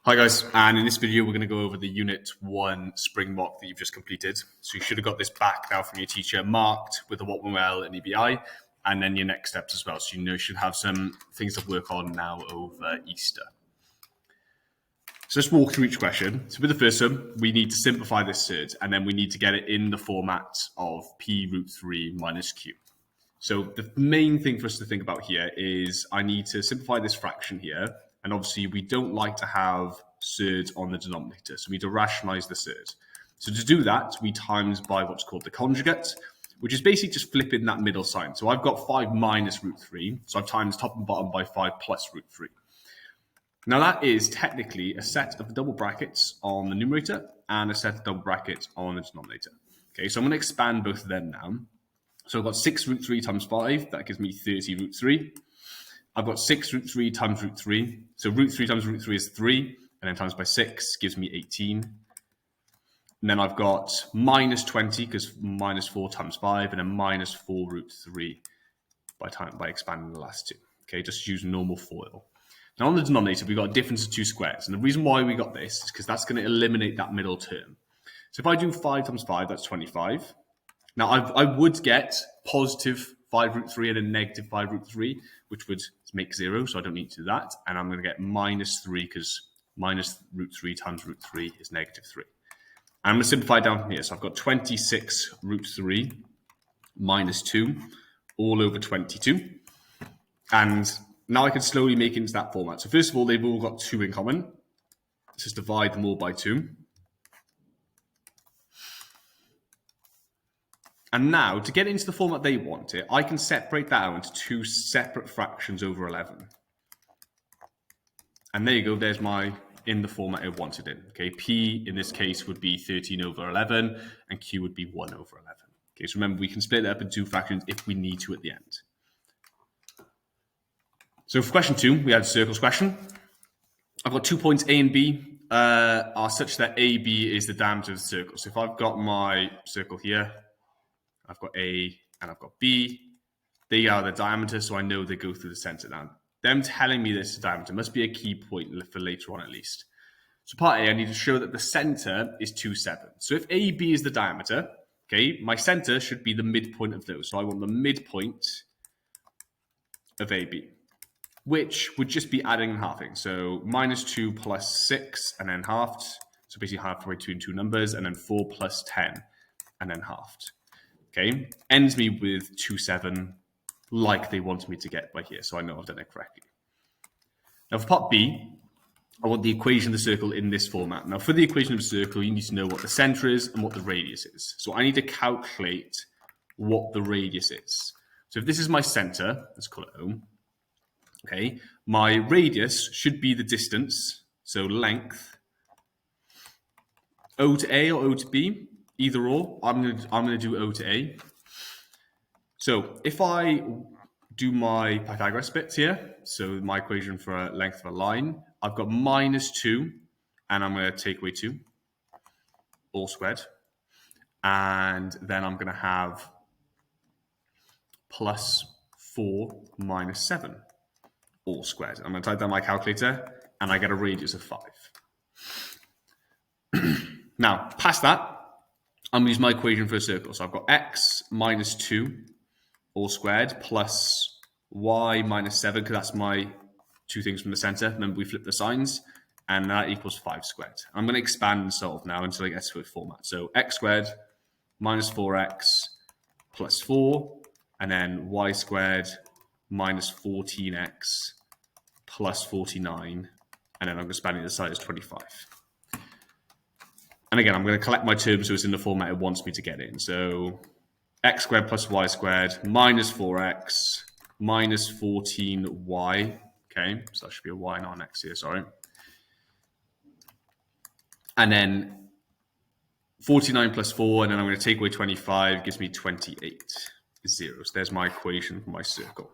Hi guys, and in this video we're going to go over the Unit 1 Spring mock that you've just completed. So you should have got this back now from your teacher marked with the what went well and EBI, and then your next steps as well. So you should have some things to work on now over Easter. So let's walk through each question. So with the first one, we need to simplify this surd, and then we need to get it in the format of p root 3 minus q. So the main thing for us to think about here is I need to simplify this fraction here. And obviously, we don't like to have surds on the denominator, so we need to rationalize the surd. So to do that, we times by what's called the conjugate, which is basically just flipping that middle sign. So I've got 5 minus root 3, so I've times top and bottom by 5 plus root 3. Now that is technically a set of double brackets on the numerator and a set of double brackets on the denominator. Okay, so I'm going to expand both of them now. So I've got 6 root 3 times 5, that gives me 30 root 3. I've got 6 root 3 times root 3. So root 3 times root 3 is 3, and then times by 6 gives me 18. And then I've got minus 20, because minus 4 times 5, and then minus 4 root 3 by expanding the last two. Okay, just use normal FOIL. Now on the denominator, we've got a difference of 2 squares. And the reason why we got this is because that's going to eliminate that middle term. So if I do 5 times 5, that's 25. Now I would get positive 5 root 3 and a negative 5 root 3, which would make 0, so I don't need to do that. And I'm going to get minus 3 because minus root 3 times root 3 is negative 3. And I'm going to simplify down from here. So I've got 26 root 3 minus 2 all over 22. And now I can slowly make it into that format. So first of all, they've all got 2 in common. Let's just divide them all by 2. And now, to get into the format they want it, I can separate that out into 2 separate fractions over 11. And there you go, there's my, in the format I wanted in. Okay, P in this case would be 13 over 11, and Q would be 1 over 11. Okay, so remember, we can split it up into 2 fractions if we need to at the end. So for question 2, we had a circles question. I've got 2 points A and B are such that AB is the diameter of the circle. So if I've got my circle here, I've got A and I've got B. They are the diameter, so I know they go through the center now. Them telling me this diameter must be a key point for later on at least. So part A, I need to show that the center is 2, 7. So if AB is the diameter, okay, my center should be the midpoint of those. So I want the midpoint of AB, which would just be adding and halving. So minus 2 plus 6 and then halved. So basically halfway between 2 numbers, and then 4 plus 10 and then halved. Okay, ends me with 2, 7, like they wanted me to get by here, so I know I've done it correctly. Now for part B, I want the equation of the circle in this format. Now for the equation of the circle, you need to know what the center is and what the radius is. So I need to calculate what the radius is. So if this is my center, let's call it O. Okay, my radius should be the distance, so length, O to A or O to B. Either or, I'm gonna do O to A. So if I do my Pythagoras bits here, so my equation for a length of a line, I've got minus 2, and I'm going to take away 2, all squared. And then I'm going to have plus 4 minus 7, all squared. I'm going to type down my calculator, and I get a radius of 5. Now, past that, I'm going to use my equation for a circle. So I've got x minus 2 all squared plus y minus 7, because that's my 2 things from the center. Remember, we flip the signs, and that equals 5 squared. I'm going to expand and solve now until I get to a format. So x squared minus 4x plus 4, and then y squared minus 14x plus 49, and then I'm expanding the side as 25. And again, I'm going to collect my terms so it's in the format it wants me to get in. So x squared plus y squared minus 4x minus 14y. Okay, so that should be a y, not an x here, sorry. And then 49 plus 4, and then I'm going to take away 25, gives me 28 zeros. There's my equation for my circle.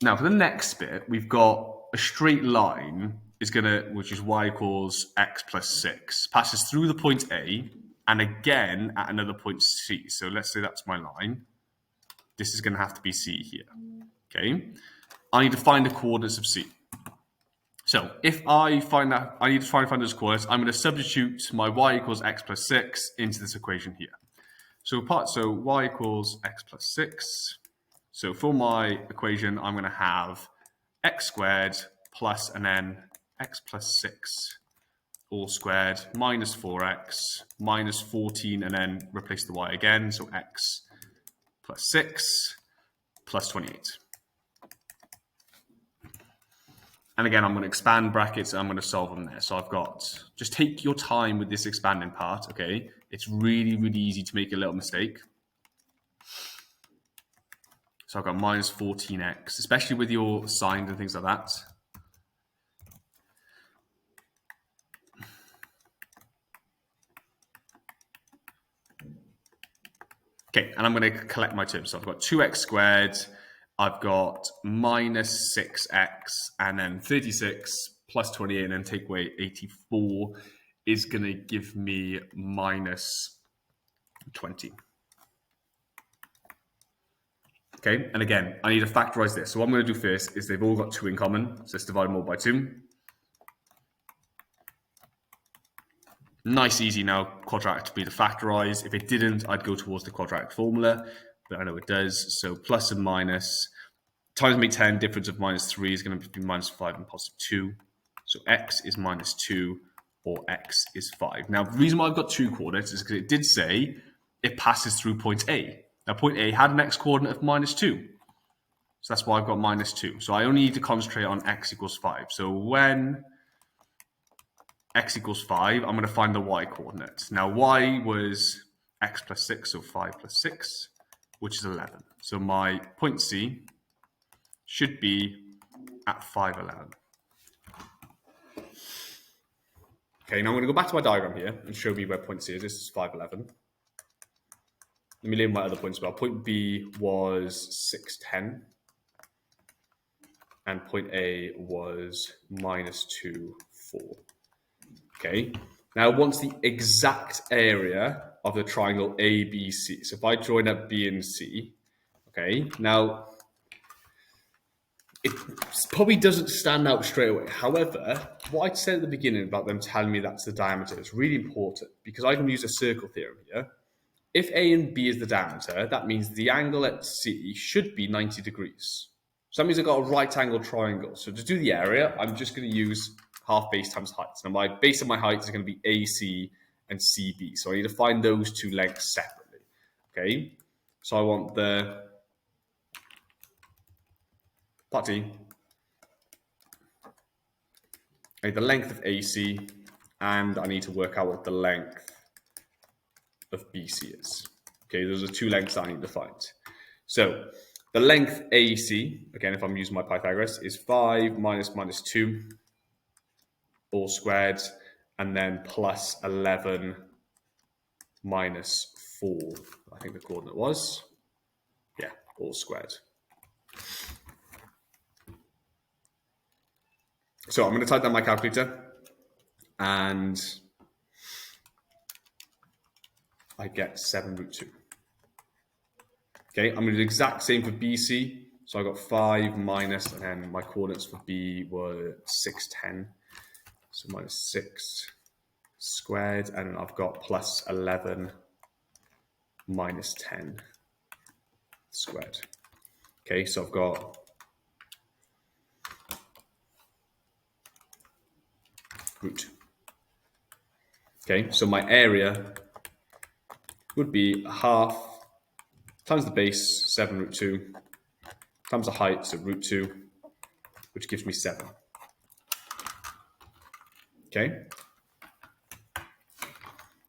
Now for the next bit, we've got a straight line which is y equals x plus 6, passes through the point A and again at another point C. So let's say that's my line. This is going to have to be C here. Okay, I need to find the coordinates of C. So if I find that I need to try and find those coordinates, I'm going to substitute my y equals x plus 6 into this equation here. So y equals x plus 6. So for my equation, I'm going to have x squared plus, and then x plus 6 all squared minus 4x minus 14, and then replace the y again. So x plus 6 plus 28. And again, I'm going to expand brackets and I'm going to solve them there. So I've got, just take your time with this expanding part, okay? It's really, really easy to make a little mistake. So I've got minus 14x, especially with your signs and things like that. Okay, and I'm going to collect my terms. So I've got 2x squared, I've got minus 6x, and then 36 plus 28, and then take away 84 is going to give me minus 20. Okay, and again, I need to factorize this. So what I'm going to do first is they've all got 2 in common. So let's divide them all by 2. Nice, easy now, quadratic to be to factorize. If it didn't, I'd go towards the quadratic formula, but I know it does. So plus and minus, times make 10, difference of minus 3 is going to be minus 5 and positive 2. So x is minus 2, or x is 5. Now, the reason why I've got 2 coordinates is because it did say it passes through point A. Now, point A had an x coordinate of minus 2. So that's why I've got minus 2. So I only need to concentrate on x equals 5. So when x equals 5, I'm going to find the y coordinate. Now, y was x plus 6, so 5 plus 6, which is 11. So my point C should be at 5, 11. Okay, now I'm going to go back to my diagram here and show me where point C is. This is 5, 11. Let me label my other points as well. Point B was 6, 10. And point A was minus 2, 4. Okay, now I want the exact area of the triangle ABC. So if I join up B and C, okay, now it probably doesn't stand out straight away. However, what I'd said at the beginning about them telling me that's the diameter is really important because I can use a circle theorem here. If A and B is the diameter, that means the angle at C should be 90 degrees. So that means I've got a right angle triangle. So to do the area, I'm just going to use half base times height. Now my base of my height is going to be AC and CB. So I need to find those 2 lengths separately. Okay, so I want the part D. I need the length of AC, and I need to work out what the length of BC is. Okay, those are 2 lengths I need to find. So the length AC, again, if I'm using my Pythagoras, is 5 minus 2 all squared, and then plus 11 minus 4, I think the coordinate was. Yeah, all squared. So I'm going to type down my calculator, and I get 7 root 2. Okay, I'm going to do the exact same for BC. So I got 5 minus, and then my coordinates for B were 6, 10. So minus 6 squared, and then I've got plus 11 minus 10 squared. Okay, so I've got root 2. Okay, so my area would be half times the base, 7 root 2, times the height, so root 2, which gives me 7. Okay.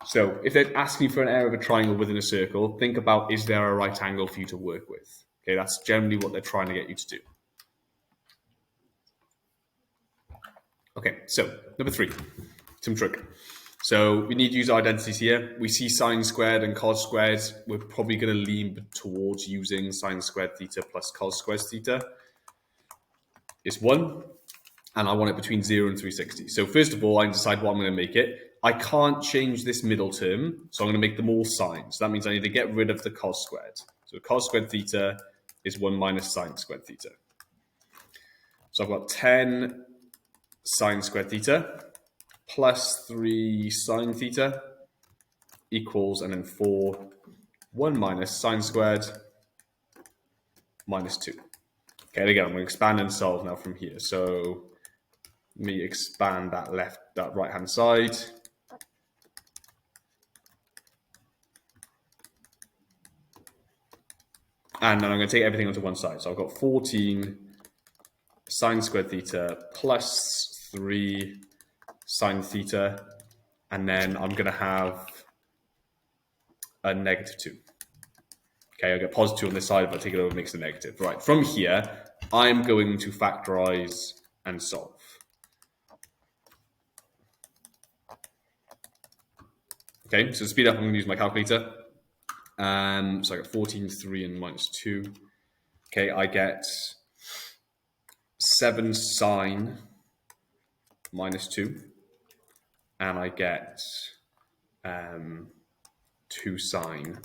So if they're asking for an area of a triangle within a circle, think about, is there a right angle for you to work with? Okay, that's generally what they're trying to get you to do. Okay, so number 3, some trick. So we need to use our identities here. We see sine squared and cos squared. We're probably going to lean towards using sine squared theta plus cos squared theta. It's 1, and I want it between 0 and 360. So first of all, I decide what I'm going to make it. I can't change this middle term, so I'm going to make them all sine. So that means I need to get rid of the cos squared. So cos squared theta is 1 minus sine squared theta. So I've got 10 sine squared theta plus 3 sine theta equals, and then 4, 1 minus sine squared minus 2. Okay, and again, I'm going to expand and solve now from here. So let me expand that right-hand side. And then I'm going to take everything onto one side. So I've got 14 sine squared theta plus 3 sine theta. And then I'm going to have a negative 2. Okay, I'll get positive 2 on this side. If I take it over, it makes it negative. Right, from here, I'm going to factorize and solve. Okay, so to speed up, I'm going to use my calculator. So I got 14, 3, and minus 2. Okay, I get 7 sine minus 2. And I get 2 sine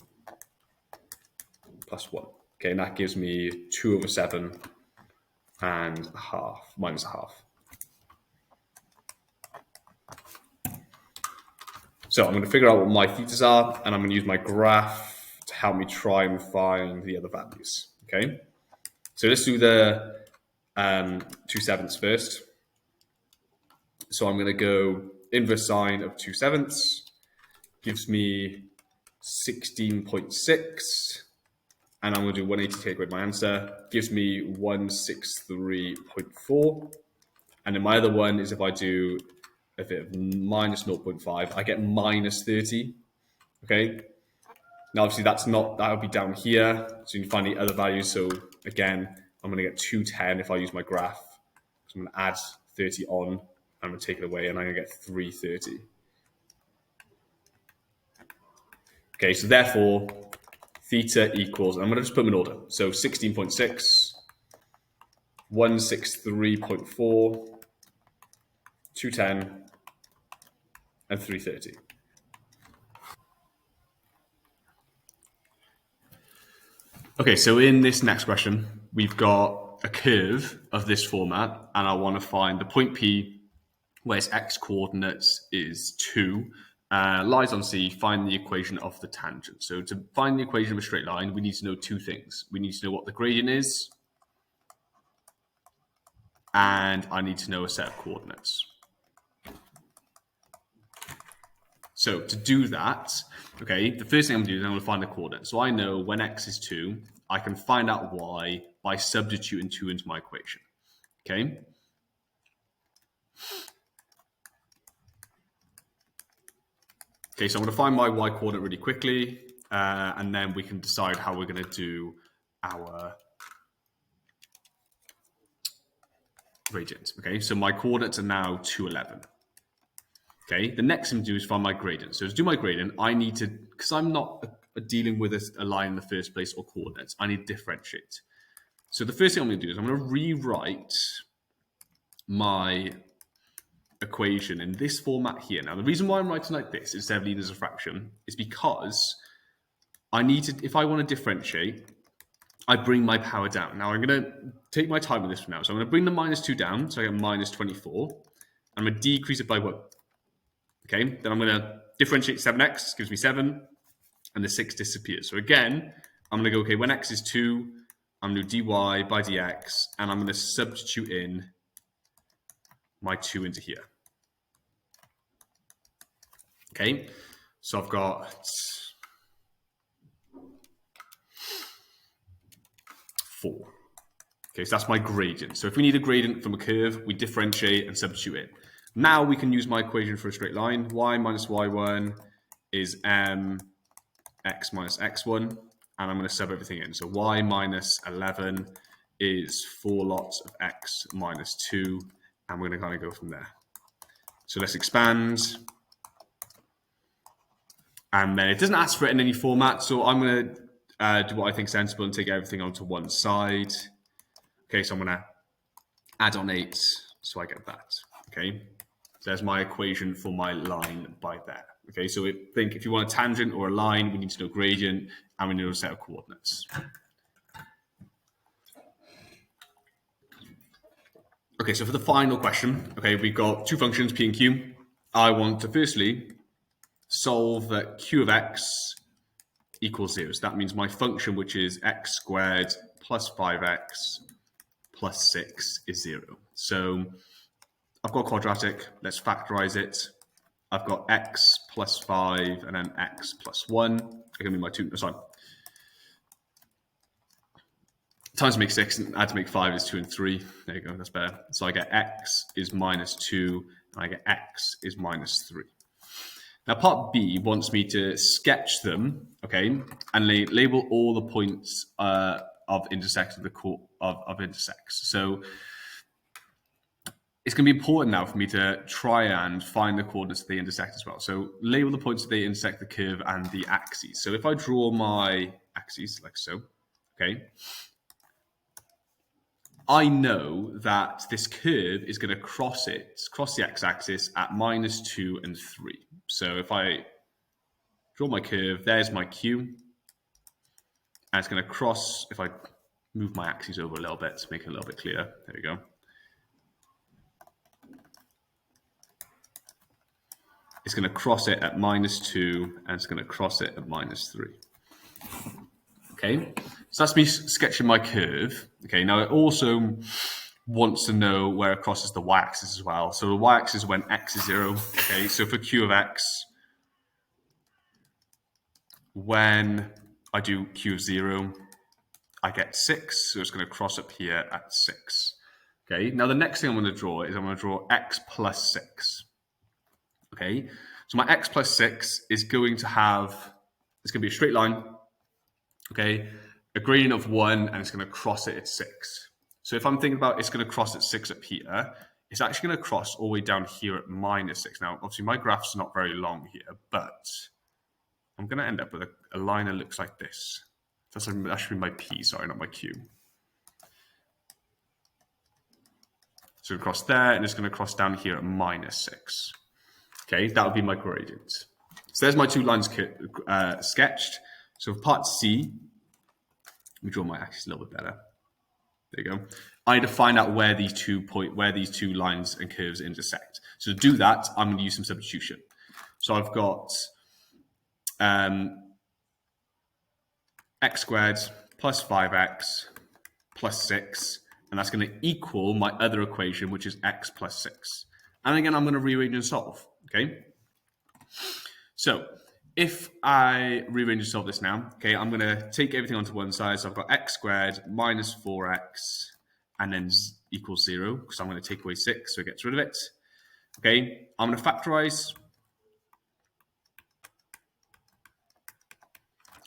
plus 1. Okay, and that gives me 2 over 7 and a half, minus a half. So I'm going to figure out what my thetas are, and I'm going to use my graph to help me try and find the other values. Okay, so let's do the 2/7 first. So I'm going to go inverse sine of 2/7 gives me 16.6, and I'm going to do 180 to take away my answer. Gives me 163.4, and then my other one is if I do a bit of minus 0.5, I get minus 30. Okay. Now, obviously, that would be down here. So you can find the other values. So again, I'm going to get 210 if I use my graph. So I'm going to add 30 on. I'm going to take it away, and I'm going to get 330. Okay. So therefore, theta equals, I'm going to just put them in order. So 16.6, 163.4, 210, and 330. Okay, so in this next question, we've got a curve of this format, and I want to find the point P where its x coordinates is 2, lies on C, find the equation of the tangent. So to find the equation of a straight line, we need to know two things. We need to know what the gradient is, and I need to know a set of coordinates. So to do that, okay, the first thing I'm going to do is I'm going to find the coordinates. So I know when x is 2, I can find out y by substituting 2 into my equation. Okay. Okay, so I'm going to find my y coordinate really quickly, and then we can decide how we're going to do our gradient. Okay, so my coordinates are now 211. Okay, the next thing to do is find my gradient. So to do my gradient, I need to, because I'm not dealing with a line in the first place or coordinates, I need to differentiate. So the first thing I'm going to do is I'm going to rewrite my equation in this format here. Now, the reason why I'm writing like this instead of leaving as a fraction is because I need to, if I want to differentiate, I bring my power down. Now, I'm going to take my time with this for now. So I'm going to bring the minus 2 down, so I get minus 24. I'm going to decrease it by 1. Okay, then I'm going to differentiate 7x, gives me 7, and the 6 disappears. So again, I'm going to go, okay, when x is 2, I'm going to do dy by dx, and I'm going to substitute in my 2 into here. Okay, so I've got 4. Okay, so that's my gradient. So if we need a gradient from a curve, we differentiate and substitute it. Now we can use my equation for a straight line. Y minus y1 is x minus x1, and I'm going to sub everything in. So y minus 11 is 4 lots of x minus 2, and we're going to kind of go from there. So let's expand. And then it doesn't ask for it in any format, so I'm going to do what I think is sensible and take everything onto one side. Okay, so I'm going to add on 8, so I get that. Okay, so there's my equation for my line by there. Okay, so think if you want a tangent or a line, we need to know gradient, and we need a set of coordinates. Okay, so for the final question, okay, we've got two functions, p and q. I want to firstly solve that q of x equals 0. So that means my function, which is x squared plus 5x plus 6 is 0. So I've got quadratic. Let's factorize it. I've got x plus 5 and then x plus 1. They're going to be my two. Sorry. Times to make 6 and add to make 5 is 2 and 3. There you go. That's better. So I get x is minus 2 and I get x is minus 3. Now, part B wants me to sketch them, okay, and label all the points of intersect of intersects. So it's going to be important now for me to try and find the coordinates that they intersect as well. So label the points that they intersect the curve and the axes. So if I draw my axes like so, okay, I know that this curve is going to cross the x-axis at minus 2 and 3. So if I draw my curve, there's my q, and it's going to cross, if I move my axes over a little bit to make it a little bit clearer, there we go. It's going to cross it at minus 2, and it's going to cross it at minus 3. Okay, so that's me sketching my curve. Okay, now it also wants to know where it crosses the y-axis as well. So the y-axis is when x is 0. Okay, so for q of x, when I do q of 0, I get 6. So it's going to cross up here at 6. Okay, now the next thing I'm going to draw is I'm going to draw x plus 6. Okay, so my x plus 6 is going to have, it's going to be a straight line. Okay, a gradient of 1, and it's going to cross it at 6. So if I'm thinking about it's going to cross at 6 up here, it's actually going to cross all the way down here at minus 6. Now, obviously, my graph's not very long here, but I'm going to end up with a line that looks like this. That should be my P, sorry, not my Q. So across there, and it's going to cross down here at minus 6. Okay, that would be my gradient. So there's my two lines sketched. So for part C, let me draw my axis a little bit better. There you go. I need to find out where these two lines and curves intersect. So to do that, I'm going to use some substitution. So I've got x squared plus 5x plus 6, and that's going to equal my other equation, which is x plus 6. And again, I'm going to rearrange and solve. Okay. So if I rearrange and solve this now, okay, I'm going to take everything onto one side. So I've got x squared minus 4x and then equals 0, because I'm going to take away 6, so it gets rid of it. Okay, I'm going to factorize.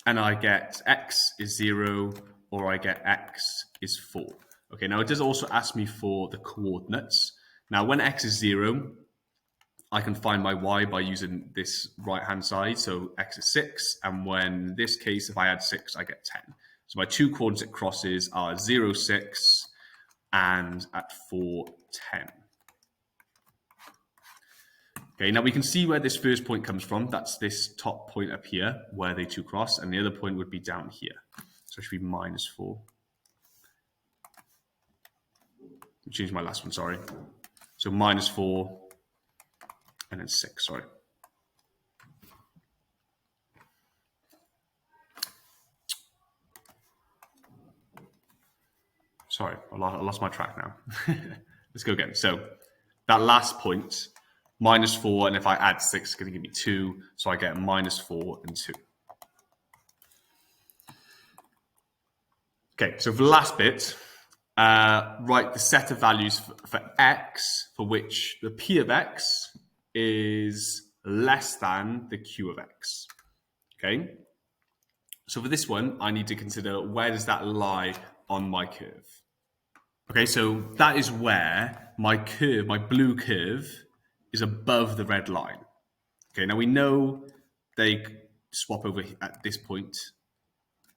And I get x is 0, or I get x is 4. Okay, now it does also ask me for the coordinates. Now, when x is 0, I can find my y by using this right-hand side. So x is 6, and when in this case, if I add 6, I get 10. So my two coordinates it crosses are 0, 6, and at 4, 10. Okay, now we can see where this first point comes from. That's this top point up here, where they two cross, and the other point would be down here. So it should be minus 4. Change my last one, sorry. So minus 4, and then 6, sorry. Sorry, I lost my track now. Let's go again. So that last point, minus 4, and if I add 6, it's going to give me 2. So I get minus 4 and 2. Okay, so for the last bit, write the set of values for x, for which the p of x is less than the q of x. Okay, so for this one, I need to consider where does that lie on my curve. Okay, so that is where my curve, my blue curve, is above the red line. Okay, now we know they swap over at this point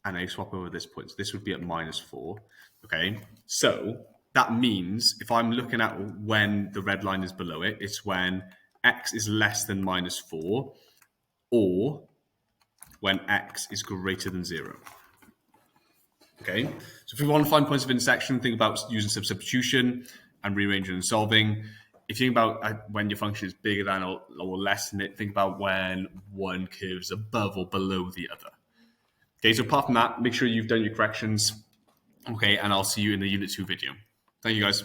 and they swap over this point. So this would be at minus 4. Okay, so that means if I'm looking at when the red line is below it, it's when x is less than minus 4 or when x is greater than 0. Okay, so if we want to find points of intersection, think about using some substitution. and rearranging and solving. If you think about when your function is bigger than or less than it, think about when one curves above or below the other. Okay, so apart from that, make sure you've done your corrections. Okay, and I'll see you in the Unit 2 video. Thank you, guys.